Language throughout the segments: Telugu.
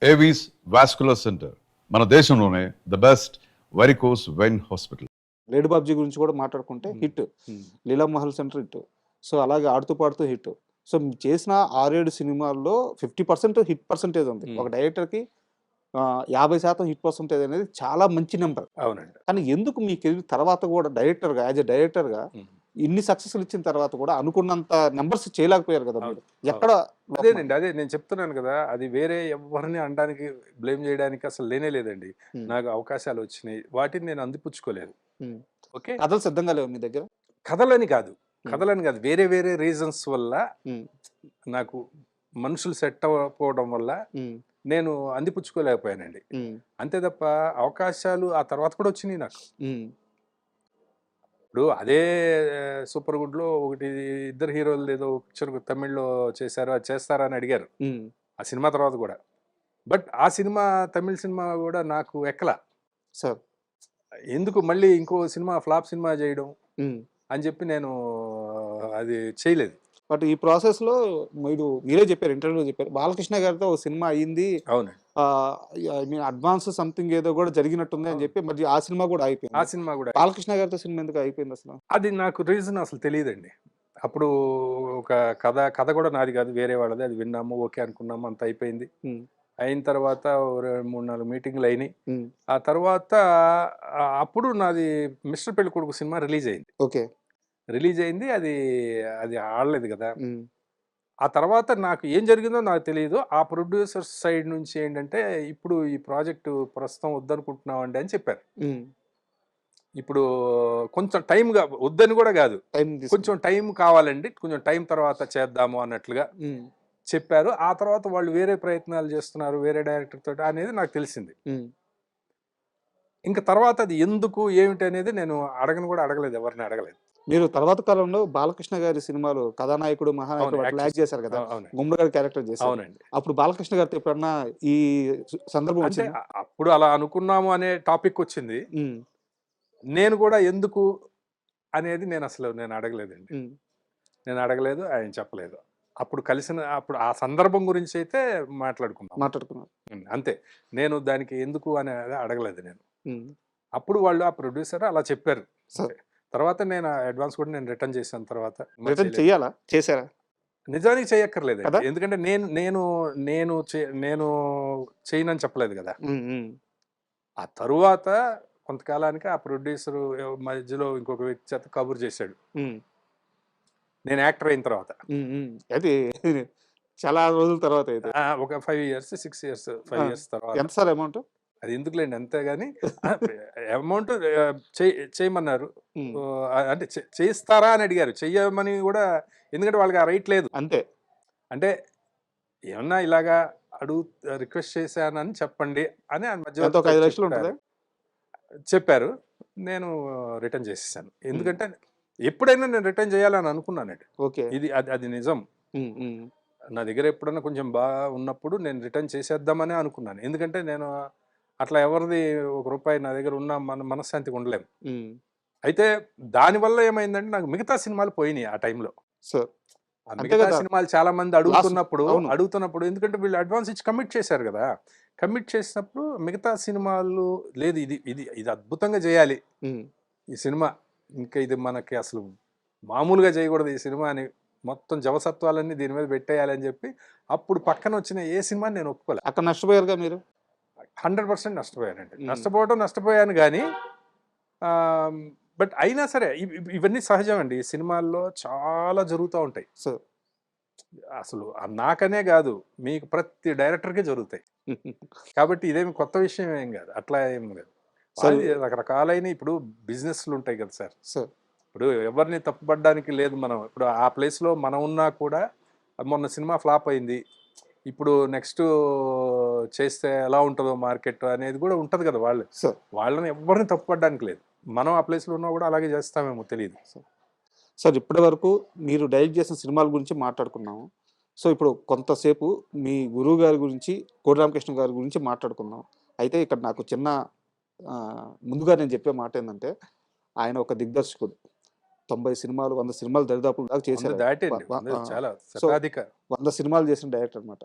ఏవీస్ వాస్కులర్ సెంటర్ మన దేశంలోనే the best varicose vein hospital. Lady Babji గురించి కూడా మాట్లాడుకుంటే హిట్, లీలా మహల్ సెంటర్ హిట్, సో అలాగే ఆడుతూ పాడుతూ హిట్. సో మీరు చేసిన 6-7 సినిమాల్లో 50% హిట్ పర్సెంటేజ్ ఉంది. ఒక డైరెక్టర్కి 50% హిట్ పర్సెంటేజ్ అనేది చాలా మంచి నెంబర్. అవునండి. కానీ ఎందుకు మీ కెరీర్ తర్వాత కూడా డైరెక్టర్గా యాజ్ ఎ డైరెక్టర్గా ఇన్ని సక్సెస్లు ఇచ్చిన తర్వాత కూడా అనుకున్నంత నెంబర్స్ చేయలేకపోయారు కదా మీరు? ఎక్కడ అదేనండి, అదే నేను చెప్తున్నాను కదా, అది వేరే ఎవరిని అనడానికి బ్లేమ్ చేయడానికి అసలు లేనే లేదండి. నాకు అవకాశాలు వచ్చినాయి, వాటిని నేను అందిపుచ్చుకోలేదు. ఓకే, కథలు సిద్ధంగా లేవు మీ దగ్గర? కథలని కాదు, వేరే వేరే రీజన్స్ వల్ల నాకు మనుషులు సెట్ అవ్వకపోవడం వల్ల నేను అందిపుచ్చుకోలేకపోయానండి. అంతే తప్ప అవకాశాలు ఆ తర్వాత కూడా వచ్చినాయి నాకు. ఇప్పుడు అదే సూపర్ గుడ్ లో ఒకటి ఇద్దరు హీరోలు ఏదో పిక్చర్ తమిళ్లో చేశారు, అది చేస్తారా అని అడిగారు ఆ సినిమా తర్వాత కూడా. బట్ ఆ సినిమా తమిళ సినిమా కూడా నాకు ఎక్కలా సార్. ఎందుకు మళ్ళీ ఇంకో సినిమా ఫ్లాప్ సినిమా చేయడం అని చెప్పి నేను అది చేయలేదు. బట్ ఈ ప్రాసెస్ లో మీరే చెప్పారు, ఇంటర్వ్యూలో చెప్పారు, బాలకృష్ణ గారితో ఒక సినిమా అయ్యింది, అవునండి, అడ్వాన్స్ సంథింగ్ ఏదో కూడా జరిగినట్టుంది అని చెప్పి, మరి ఆ సినిమా కూడా అయిపోయింది. ఆ సినిమా కూడా బాలకృష్ణ గారితో సినిమా ఎందుకు అయిపోయింది అసలు? అది నాకు రీజన్ అసలు తెలియదండి. అప్పుడు ఒక కథ కూడా నాది కాదు, వేరే వాళ్ళది. అది విన్నాము, ఓకే అనుకున్నాము, అంత అయిపోయింది. అయిన తర్వాత 3-4 మీటింగ్లు అయినాయి. ఆ తర్వాత అప్పుడు నాది మిస్టర్ పెళ్లి కొడుకు సినిమా రిలీజ్ అయింది. ఓకే, రిలీజ్ అయింది, అది ఆడలేదు కదా. ఆ తర్వాత నాకు ఏం జరిగిందో నాకు తెలియదు. ఆ ప్రొడ్యూసర్ సైడ్ నుంచి ఏంటంటే, ఇప్పుడు ఈ ప్రాజెక్టు ప్రస్తుతం వద్దనుకుంటున్నామండి అని చెప్పారు. ఇప్పుడు కొంచెం టైంగా వద్దని కూడా కాదు, కొంచెం టైం కావాలండి, కొంచెం టైం తర్వాత చేద్దాము అన్నట్లుగా చెప్పారు. ఆ తర్వాత వాళ్ళు వేరే ప్రయత్నాలు చేస్తున్నారు వేరే డైరెక్టర్ తోటి అనేది నాకు తెలిసింది. ఇంకా తర్వాత అది ఎందుకు ఏమిటి అనేది నేను అడగలేదు, ఎవరిని అడగలేదు. మీరు తర్వాత కాలంలో బాలకృష్ణ గారి సినిమాలు కథానాయకుడు, మహానాయకుడు అట్లా యాక్ట్ చేశారు కదా, గుమ్మడి గారి క్యారెక్టర్ చేశారు. అవునండి. అప్పుడు బాలకృష్ణ గారితో ఎప్పుడన్నా ఈ సందర్భం అంటే వచ్చిందా? అప్పుడు అలా అనుకున్నాము అనే టాపిక్ వచ్చింది. నేను కూడా ఎందుకు అనేది నేను అడగలేదండి. నేను అడగలేదు, ఆయన చెప్పలేదు. అప్పుడు అప్పుడు ఆ సందర్భం గురించి అయితే మాట్లాడుకున్నాను అంతే. నేను దానికి ఎందుకు అని అడగలేదు నేను. అప్పుడు వాళ్ళు ఆ ప్రొడ్యూసర్ అలా చెప్పారు. తర్వాత నేను అడ్వాన్స్ కూడా నేను రిటర్న్ చేశాను. తర్వాత చేశారా? నిజానికి చేయక్కర్లేదు, ఎందుకంటే నేను చేయనని చెప్పలేదు కదా. ఆ తరువాత కొంతకాలానికి ఆ ప్రొడ్యూసర్ మధ్యలో ఇంకొక వ్యక్తి చేత కబుర్ చేశాడు, నేను యాక్టర్ అయిన తర్వాత. అది చాలా రోజుల తర్వాత అయితే ఒక 5 years 6 years 5 years తర్వాత. ఎంత సార్ అమౌంట్? అది ఎందుకులేండి, అంతే కానీ అమౌంట్ చేయమన్నారు. అంటే చేస్తారా అని అడిగారు, చెయ్యమని కూడా, ఎందుకంటే వాళ్ళకి ఆ రైట్ లేదు. అంతే. అంటే ఏమన్నా ఇలాగా రిక్వెస్ట్ చేశానని చెప్పండి అని మధ్యలో 5 లక్షలు ఉంటుంది చెప్పారు. నేను రిటర్న్ చేసేసాను, ఎందుకంటే ఎప్పుడైనా నేను రిటర్న్ చేయాలని అనుకున్నానండి. ఓకే, ఇది అది నిజం. నా దగ్గర ఎప్పుడన్నా కొంచెం బాగా ఉన్నప్పుడు నేను రిటర్న్ చేసేద్దామని అనుకున్నాను, ఎందుకంటే నేను అట్లా ఎవరిది ₹1 నా దగ్గర ఉన్న మనశ్శాంతిగా ఉండలేము. అయితే దానివల్ల ఏమైందంటే, నాకు మిగతా సినిమాలు పోయినాయి ఆ టైంలో. మిగతా సినిమాలు చాలా మంది అడుగుతున్నప్పుడు ఎందుకంటే వీళ్ళు అడ్వాన్స్ ఇచ్చి కమిట్ చేశారు కదా, కమిట్ చేసినప్పుడు మిగతా సినిమాలు లేదు, ఇది అద్భుతంగా చేయాలి ఈ సినిమా, ఇంకా ఇది మనకి అసలు మామూలుగా చేయకూడదు ఈ సినిమా అని, మొత్తం జవసత్వాలన్నీ దీని మీద పెట్టేయాలని చెప్పి అప్పుడు పక్కన వచ్చిన ఏ సినిమా నేను ఒప్పుకోలే. అక్కడ నష్టపోయారుగా మీరు? 100% నష్టపోయానండి. నష్టపోయాను కానీ, బట్ అయినా సరే ఇవన్నీ సహజం అండి, సినిమాల్లో చాలా జరుగుతూ ఉంటాయి. అసలు నాకనే కాదు, మీకు ప్రతి డైరెక్టర్కే జరుగుతాయి. కాబట్టి ఇదేమి కొత్త విషయం ఏం కాదు, అట్లా ఏం లేదు. రకరకాలైన ఇప్పుడు బిజినెస్లు ఉంటాయి కదా సార్. ఇప్పుడు ఎవరిని తప్పుపడడానికి లేదు. మనం ఇప్పుడు ఆ ప్లేస్లో మనం ఉన్నా కూడా, మొన్న సినిమా ఫ్లాప్ అయింది, ఇప్పుడు నెక్స్ట్ చేస్తే ఎలా ఉంటుందో మార్కెట్ అనేది కూడా ఉంటుంది కదా. వాళ్ళని ఎవరిని తప్పుపడడానికి లేదు, మనం ఆ ప్లేస్లో ఉన్నా కూడా అలాగే చేస్తామేమో తెలియదు. సార్, ఇప్పటి వరకు మీరు డైరెక్ట్ చేసిన సినిమాల గురించి మాట్లాడుకున్నాము. సో ఇప్పుడు కొంతసేపు మీ గురువు గారి గురించి, కోడి రామకృష్ణ గారి గురించి మాట్లాడుకున్నాం. అయితే ఇక్కడ నాకు చిన్న ముందుగా నేను చెప్పే మాట ఏంటంటే, ఆయన ఒక దిగ్దర్శకుడు. 90 సినిమాలు 100 సినిమాలు దరిదాపులు దాకా చేశారు. 100 సినిమాలు చేసిన డైరెక్టర్ అనమాట.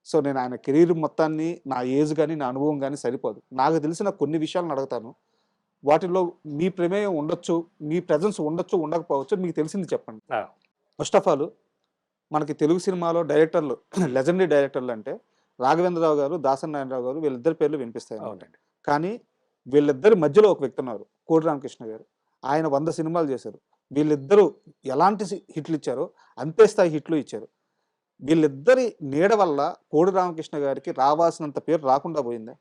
సో నేను ఆయన కెరీర్ మొత్తాన్ని నా ఏజ్ కానీ నా అనుభవం కానీ సరిపోదు. నాకు తెలిసిన కొన్ని విషయాలను అడుగుతాను. వాటిల్లో మీ ప్రమేయం ఉండొచ్చు, మీ ప్రెజెన్స్ ఉండొచ్చు, ఉండకపోవచ్చు. మీకు తెలిసింది చెప్పండి. ఆ, ఫస్ట్ ఆఫ్ ఆల్ మనకి తెలుగు సినిమాలో డైరెక్టర్లు లెజెండరీ డైరెక్టర్లు అంటే రాఘవేంద్రరావు గారు, దాసరి నారాయణరావు గారు, వీళ్ళిద్దరి పేర్లు వినిపిస్తాయి. అవునండి. కానీ వీళ్ళిద్దరి మధ్యలో ఒక వ్యక్తి ఉన్నారు, కోడి రామకృష్ణ గారు. ఆయన 100 సినిమాలు చేశారు. వీళ్ళిద్దరూ ఎలాంటి హిట్లు ఇచ్చారో అంతే స్థాయి హిట్లు ఇచ్చారు. వీళ్ళిద్దరి నీడ వల్ల కోడి రామకృష్ణ గారికి రావాల్సినంత పేరు రాకుండా పోయిందా?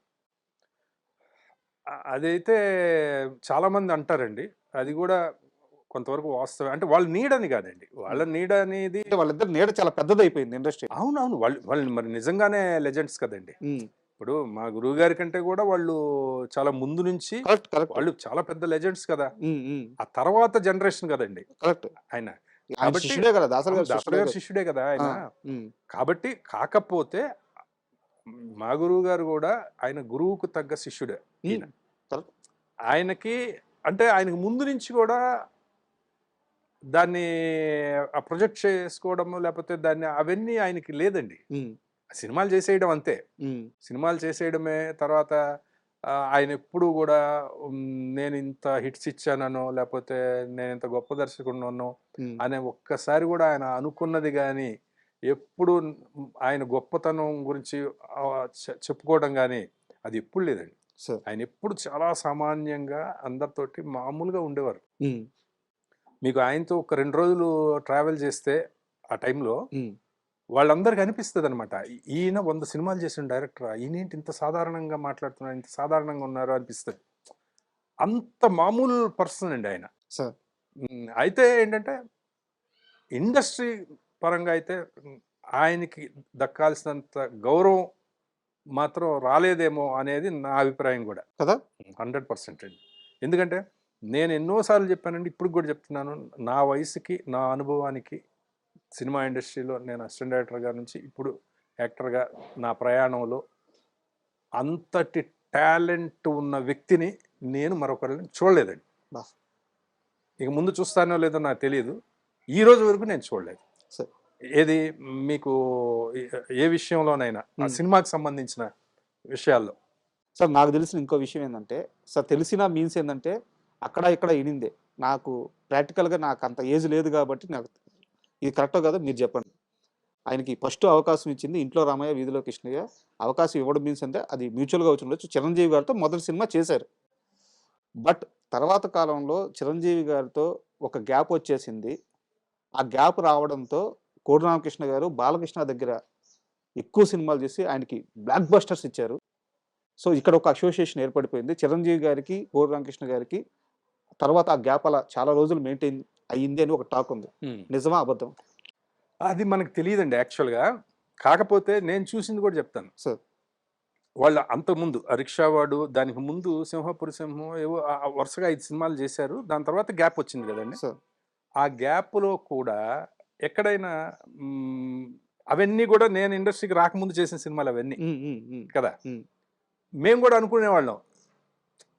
అదైతే చాలా మంది అంటారండి. అది కూడా కొంతవరకు వాస్తవం. అంటే వాళ్ళ నీడని కాదండి, వాళ్ళ నీడ అనేది అంటే వాళ్ళిద్దరి నీడ చాలా పెద్దదైపోయింది ఇండస్ట్రీ. అవునవును, వాళ్ళు మరి నిజంగానే లెజెండ్స్ కదండి. ఇప్పుడు మా గురువు గారి కంటే కూడా వాళ్ళు చాలా ముందు నుంచి కరెక్ట్ కరెక్ట్. వాళ్ళు చాలా పెద్ద లెజెండ్స్ కదా. ఆ తర్వాత జనరేషన్ కదండి కరెక్ట్. ఆయన. ఆయన కాబట్టి శిష్యుడే కదా, దాసరి గారి దాసరి శిష్యుడే గారి కదా. శిష్యుడే కదా ఆయన. ఉమ్, కాబట్టి కాకపోతే మా గురువు గారు కూడా ఆయన గురువుకు తగ్గ శిష్యుడే ఈయన. కరెక్ట్. ఆయనకి అంటే ఆయనకు ముందు నుంచి కూడా దాన్ని ప్రొజెక్ట్ చేసుకోవడము లేకపోతే దాన్ని అవన్నీ ఆయనకి లేదండి. ఉమ్, సినిమాలు చేసేయడం అంతే. ఉమ్, సినిమాలు చేసేయడమే. తర్వాత ఆయన ఎప్పుడు కూడా నేను ఇంత హిట్స్ ఇచ్చానో లేకపోతే నేను ఇంత గొప్ప దర్శకుడున్నానో ఉమ్, అనే ఒక్కసారి కూడా ఆయన అనుకున్నది కానీ ఎప్పుడు ఆయన గొప్పతనం గురించి చెప్పుకోవడం కానీ అది ఎప్పుడు లేదండి. సార్. ఆయన ఎప్పుడు చాలా సామాన్యంగా అందరితోటి మామూలుగా ఉండేవారు. ఉమ్, మీకు ఆయనతో ఒక 2 రోజులు ట్రావెల్ చేస్తే ఆ టైంలో ఉమ్, వాళ్ళందరికీ అనిపిస్తుంది అనమాట, ఈయన 100 సినిమాలు చేసిన డైరెక్టర్, ఈయనేంటి ఇంత సాధారణంగా మాట్లాడుతున్నారు, ఇంత సాధారణంగా ఉన్నారు అనిపిస్తుంది. అంత మామూలు పర్సన్ అండి ఆయన. సార్. అయితే ఏంటంటే ఇండస్ట్రీ పరంగా అయితే ఆయనకి దక్కాల్సినంత గౌరవం మాత్రం రాలేదేమో అనేది నా అభిప్రాయం కూడా కదా. 100% అండి. ఎందుకంటే నేను ఎన్నోసార్లు చెప్పానండి, ఇప్పుడు కూడా చెప్తున్నాను, నా వయసుకి నా అనుభవానికి సినిమా ఇండస్ట్రీలో నేను అసిస్టెంట్ డైరెక్టర్ గారి నుంచి ఇప్పుడు యాక్టర్గా నా ప్రయాణంలో అంతటి టాలెంట్ ఉన్న వ్యక్తిని నేను మరొకరిని చూడలేదండి. బా. ఇక ముందు చూస్తానో లేదో నాకు తెలియదు, ఈ రోజు వరకు నేను చూడలేదు. సరే. ఏది మీకు ఏ విషయంలోనైనా ఆ సినిమాకి సంబంధించిన విషయాల్లో. సార్ నాకు తెలిసిన ఇంకో విషయం ఏంటంటే, సార్ తెలిసిన మీన్స్ ఏంటంటే అక్కడ ఇక్కడ ఇనిందే. నాకు ప్రాక్టికల్గా నాకు అంత ఏజ్ లేదు కాబట్టి నాకు ఇది కరెక్టో కదా మీరు చెప్పండి. ఆయనకి ఫస్ట్ అవకాశం ఇచ్చింది ఇంట్లో రామయ్య వీధిలో కృష్ణయ్య. అవకాశం ఇవ్వడం మీన్స్ అంటే అది మ్యూచువల్గా వచ్చి ఉండొచ్చు. చిరంజీవి గారితో మొదటి సినిమా చేశారు. బట్ తర్వాత కాలంలో చిరంజీవి గారితో ఒక గ్యాప్ వచ్చేసింది. ఆ గ్యాప్ రావడంతో కోడి రామకృష్ణ గారు బాలకృష్ణ దగ్గర ఎక్కువ సినిమాలు చేసి ఆయనకి బ్లాక్ బస్టర్స్ ఇచ్చారు. సో ఇక్కడ ఒక అసోసియేషన్ ఏర్పడిపోయింది చిరంజీవి గారికి, కోడి రామకృష్ణ గారికి. తర్వాత ఆ గ్యాప్ అలా చాలా రోజులు మెయింటైన్ అయ్యింది అని ఒక టాక్ ఉంది. నిజమా అబద్ధం? అది మనకు తెలియదండి యాక్చువల్గా. కాకపోతే నేను చూసింది కూడా చెప్తాను సార్. వాళ్ళ అంతకుముందు రిక్షావాడు, దానికి ముందు సింహపురి సింహం, ఏవో వరుసగా 5 సినిమాలు చేశారు. దాని తర్వాత గ్యాప్ వచ్చింది కదండి. సార్. ఆ గ్యాప్లో కూడా ఎక్కడైనా అవన్నీ కూడా నేను ఇండస్ట్రీకి రాకముందు చేసిన సినిమాలు అవన్నీ కదా. మేము కూడా అనుకునేవాళ్ళం,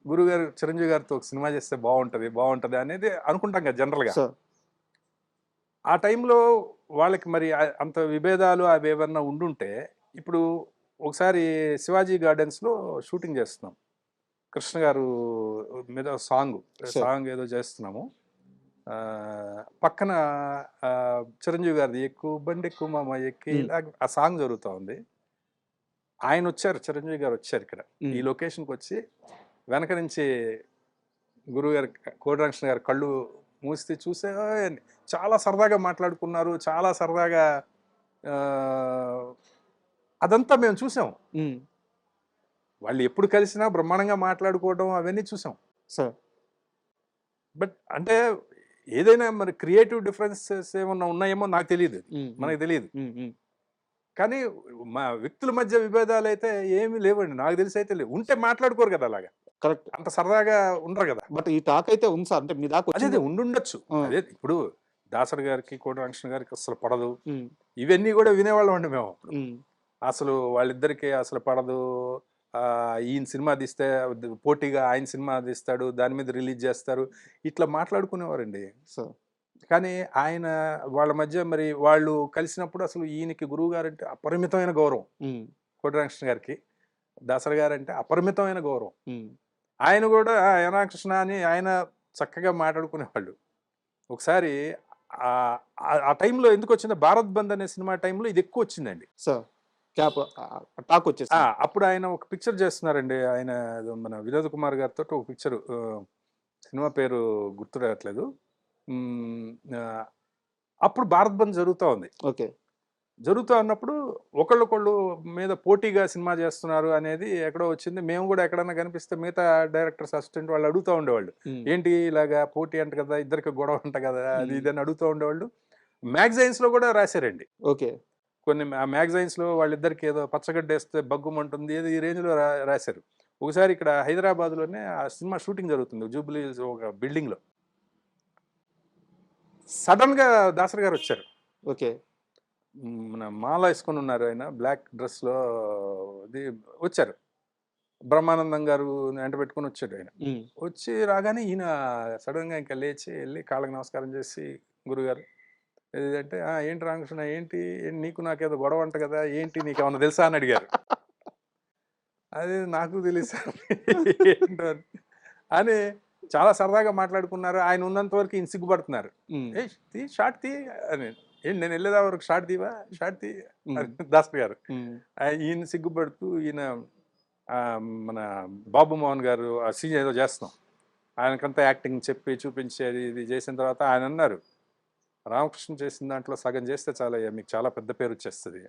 గురుగారు చిరంజీవి గారితో ఒక సినిమా చేస్తే బాగుంటుంది అనేది అనుకుంటాం కదా జనరల్గా. ఆ టైంలో వాళ్ళకి మరి అంత విభేదాలు అవి ఏమన్నా ఉండుంటే, ఇప్పుడు ఒకసారి శివాజీ గార్డెన్స్లో షూటింగ్ చేస్తున్నాం, కృష్ణ గారు మీద సాంగ్ ఏదో చేస్తున్నాము. పక్కన చిరంజీవి గారిది ఎక్కువ బండి ఎక్కువ మామ ఎక్కి ఆ సాంగ్ జరుగుతూ ఉంది. ఆయన వచ్చారు, చిరంజీవి గారు వచ్చారు ఇక్కడ ఈ లొకేషన్కి వచ్చి, వెనక నుంచి గురువు గారు కోడి రామకృష్ణ గారు కళ్ళు మూసి చూసే చాలా సరదాగా మాట్లాడుకున్నారు, చాలా సరదాగా అదంతా మేము చూసాం. వాళ్ళు ఎప్పుడు కలిసినా బ్రహ్మాండంగా మాట్లాడుకోవడం అవన్నీ చూసాం. బట్ అంటే ఏదైనా మరి క్రియేటివ్ డిఫరెన్సెస్ ఏమన్నా ఉన్నాయేమో నాకు తెలియదు, మనకు తెలియదు. కానీ మా వ్యక్తుల మధ్య విభేదాలు అయితే ఏమీ లేవండి, నాకు తెలిసి అయితే లేవు. ఉంటే మాట్లాడుకోరు కదా అలాగా, కరెక్ట్, అంత సరదాగా ఉండరు కదా. బట్ ఈ టాక్ అయితే ఉంది సార్, అంటే మీ దాకా అదే ఉండుండొచ్చు. అదే ఇప్పుడు దాసరి గారికి కోడి రామకృష్ణ గారికి అసలు పడదు, ఇవన్నీ కూడా వినేవాళ్ళం అండి మేము. అసలు వాళ్ళిద్దరికి అసలు పడదు, ఈయన సినిమా తీస్తే పోటీగా ఆయన సినిమా తీస్తాడు, దాని మీద రిలీజ్ చేస్తారు, ఇట్లా మాట్లాడుకునేవారండి. కానీ ఆయన వాళ్ళ మధ్య మరి వాళ్ళు కలిసినప్పుడు అసలు ఈయనకి గురువు గారంటే అపరిమితమైన గౌరవం. ఉమ్, కోటి రామకృష్ణ గారికి దాసరి గారంటే అపరిమితమైన గౌరవం. ఉమ్, ఆయన కూడా రామకృష్ణ అని ఆయన చక్కగా మాట్లాడుకునేవాళ్ళు. ఒకసారి ఆ టైంలో ఎందుకు వచ్చింది, భారత్ బంద్ అనే సినిమా టైంలో ఇది ఎక్కువ వచ్చిందండి. సార్ క్యాప్ టాక్ వచ్చేసి అప్పుడు ఆయన ఒక పిక్చర్ చేస్తున్నారండి. ఆయన ఏదో మన వినోద్ కుమార్ గారితో ఒక పిక్చర్, సినిమా పేరు గుర్తు రావట్లేదు. మ్, ఆ, అప్పుడు భారత్ బంద్ జరుగుతూ ఉంది. ఓకే. జరుగుతూ ఉన్నప్పుడు ఒకళ్ళొకళ్ళు మీద పోటీగా సినిమా చేస్తున్నారు అనేది ఎక్కడో వచ్చింది. మేము కూడా ఎక్కడన్నా కనిపిస్తే మిగతా డైరెక్టర్స్ అసిస్టెంట్ వాళ్ళు అడుగుతూ ఉండేవాళ్ళు, ఏంటి ఇలాగా పోటీ అంట కదా, ఇద్దరికి గొడవ అంట కదా, అది ఇది అని అడుగుతూ ఉండేవాళ్ళు. మ్యాగజైన్స్ లో కూడా రాశారండి. ఓకే. కొన్ని మ్యాగజైన్స్ లో వాళ్ళిద్దరికి ఏదో పచ్చగడ్డ వేస్తే బగ్గుమంటుంది ఏదో ఈ రేంజ్ లో రాశారు. ఒకసారి ఇక్కడ హైదరాబాద్ లోనే ఆ సినిమా షూటింగ్ జరుగుతుంది జూబ్లీ హిల్స్ ఒక బిల్డింగ్ లో. సడన్ గా దాసరి గారు వచ్చారు. ఓకే. మన మాల వేసుకొని ఉన్నారు, ఆయన బ్లాక్ డ్రెస్ లో ఇది వచ్చారు. బ్రహ్మానందం గారు వెంట పెట్టుకుని వచ్చాడు ఆయన. ఉమ్, వచ్చి రాగానే ఈయన సడన్ గా ఇంకా లేచి వెళ్ళి కాళ్ళకి నమస్కారం చేసి, గురుగారు ఏదంటే ఏంటి రామకృష్ణ, ఏంటి నీకు నాకేదో గొడవ అంట కదా, ఏంటి నీకు ఏమన్నా తెలుసా అని అడిగారు. అది నాకు తెలుసా ఏంటో అని చాలా సరదాగా మాట్లాడుకున్నారు. ఆయన ఉన్నంత వరకు ఈయన సిగ్గుపడుతున్నారు. ఉమ్, ఏ తీ షార్ట్ తీ అని, ఏంటి నేను వెళ్ళేదా వరకు షార్ట్ తీవా, షార్ట్ తీ ఉమ్, అని దాసరి గారు. ఉమ్, ఈయన సిగ్గుపడుతూ ఈయన మన బాబు మోహన్ గారు ఆ సీన్ ఏదో చేస్తున్నాం, ఆయనకంతా యాక్టింగ్ చెప్పి చూపించి అది ఇది చేసిన తర్వాత ఆయన అన్నారు, రామకృష్ణ చేసిన దాంట్లో సగం చేస్తే చాలా మీకు చాలా పెద్ద పేరు వచ్చేస్తుంది.